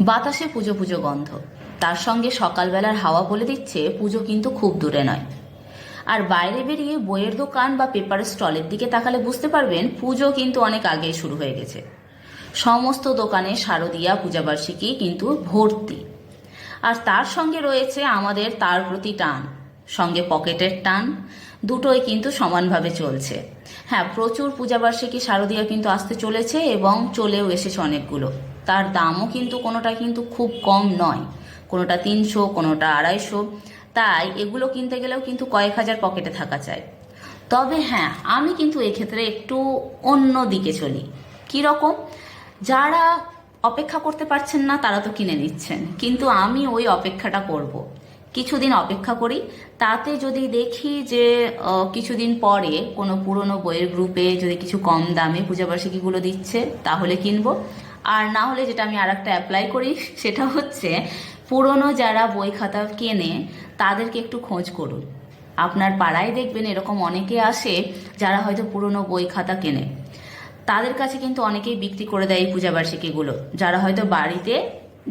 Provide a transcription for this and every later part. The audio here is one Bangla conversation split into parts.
বাতাসে পুজো পুজো গন্ধ, তার সঙ্গে সকালবেলার হাওয়া বলে দিচ্ছে পুজো কিন্তু খুব দূরে নয়। আর বাইরে বেরিয়ে বইয়ের দোকান বা পেপার স্টলের দিকে তাকালে বুঝতে পারবেন পুজো কিন্তু অনেক আগেই শুরু হয়ে গেছে। সমস্ত দোকানে শারদীয়া পূজাবার্ষিকী কিন্তু ভর্তি। আর তার সঙ্গে রয়েছে আমাদের তার প্রতি টান, সঙ্গে পকেটের টান, দুটোই কিন্তু সমানভাবে চলছে। হ্যাঁ, প্রচুর পূজাবার্ষিকী শারদীয়া কিন্তু আসতে চলেছে এবং চলেও এসেছে অনেকগুলো। তার দামও কিন্তু কোনোটা কিন্তু খুব কম নয়, কোনোটা 300, কোনোটা 250। তাই এগুলো কিনতে গেলেও কিন্তু কয়েক হাজার পকেটে থাকা চাই। তবে হ্যাঁ, আমি কিন্তু এক্ষেত্রে একটু অন্য দিকে চলি। কীরকম? যারা অপেক্ষা করতে পারছেন না তারা তো কিনে নিচ্ছেন, কিন্তু আমি ওই অপেক্ষাটা করব। কিছুদিন অপেক্ষা করি, তাতে যদি দেখি যে কিছুদিন পরে কোনো পুরনো বইয়ের গ্রুপে যদি কিছু কম দামে পূজাবার্ষিকীগুলো দিচ্ছে তাহলে কিনবো। আর না হলে যেটা আমি আর একটা অ্যাপ্লাই করি, সেটা হচ্ছে পুরনো যারা বই খাতা কেনে তাদেরকে একটু খোঁজ করুন। আপনার পাড়ায় দেখবেন এরকম অনেকে আসে যারা হয়তো পুরনো বই খাতা কেনে। তাদের কাছে কিন্তু অনেকেই বিক্রি করে দেয় এই পূজাবার্ষিকীগুলো। যারা হয়তো বাড়িতে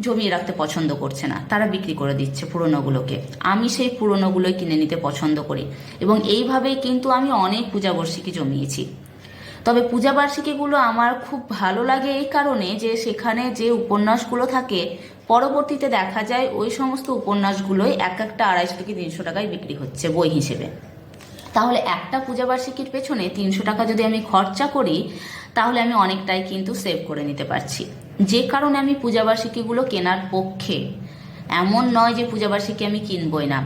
জমিয়ে রাখতে পছন্দ করছে না, তারা বিক্রি করে দিচ্ছে পুরনোগুলোকে। আমি সেই পুরনোগুলোই কিনে নিতে পছন্দ করি এবং এইভাবেই কিন্তু আমি অনেক পূজাবার্ষিকী জমিয়েছি। তবে পূজাবার্ষিকীগুলো আমার খুব ভালো লাগে এই কারণে যে সেখানে যে উপন্যাসগুলো থাকে, পরবর্তীতে দেখা যায় ওই সমস্ত উপন্যাসগুলোই এক একটা 250 থেকে 300 টাকায় বিক্রি হচ্ছে বই হিসেবে। তাহলে একটা পূজাবার্ষিকীর পেছনে 300 টাকা যদি আমি খরচা করি, তাহলে আমি অনেকটাই কিন্তু সেভ করে নিতে পারছি। যে কারণে আমি পূজাবার্ষিকীগুলো কেনার পক্ষে। এমন নয় যে পূজাবার্ষিকী আমি কিনবই না।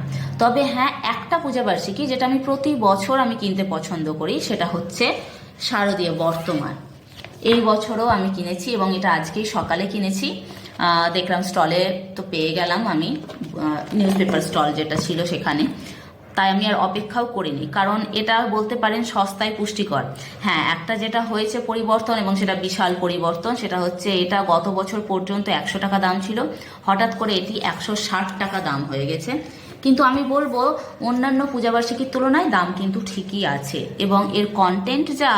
তবে হ্যাঁ, একটা পূজাবার্ষিকী যেটা আমি প্রতি বছর আমি কিনতে পছন্দ করি, সেটা হচ্ছে শারদীয় বর্তমান। এই বছরও আমি কিনেছি এবং এটা আজকেই সকালে কিনেছি। দেখলাম স্টলে, তো পেয়ে গেলাম আমি, নিউজ পেপার স্টল যেটা ছিল সেখানে। তাই আমি আর অপেক্ষাও করিনি, কারণ এটা বলতে পারেন সস্তায় পুষ্টিকর। হ্যাঁ, একটা যেটা হয়েছে পরিবর্তন, এবং সেটা বিশাল পরিবর্তন, সেটা হচ্ছে এটা গত বছর পর্যন্ত 100 টাকা দাম ছিল, হঠাৎ করে এটি 160 টাকা দাম হয়ে গেছে। কিন্তু আমি বলবো অন্যান্য পূজাবার্ষিকীর তুলনায় দাম কিন্তু ঠিকই আছে, এবং এর কন্টেন্ট যা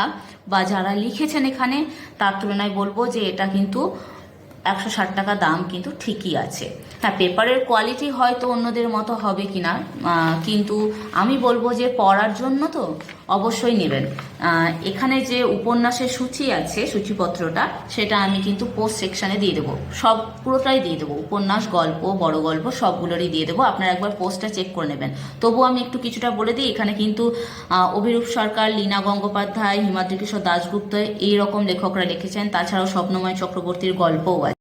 বা যারা লিখেছেন এখানে, তার তুলনায় বলবো যে এটা কিন্তু 160 টাকা দাম কিন্তু ঠিকই আছে। হ্যাঁ, পেপারের কোয়ালিটি হয়তো অন্যদের মতো হবে কিনা, কিন্তু আমি বলবো যে পড়ার জন্য তো অবশ্যই নেবেন। এখানে যে উপন্যাসের সূচি আছে, সূচিপত্রটা, সেটা আমি কিন্তু পোস্ট সেকশনে দিয়ে দেবো। সব পুরোটাই দিয়ে দেবো, উপন্যাস, গল্প, বড় গল্প সবগুলোরই দিয়ে দেবো। আপনারা একবার পোস্টটা চেক করে নেবেন। তবুও আমি একটু কিছুটা বলে দিই। এখানে কিন্তু অভিরূপ সরকার, লীনা গঙ্গোপাধ্যায়, হিমাদ্রি কিশোর দাশগুপ্ত, এইরকম লেখকরা লিখেছেন। তাছাড়াও স্বপ্নময় চক্রবর্তীর গল্পও আছে।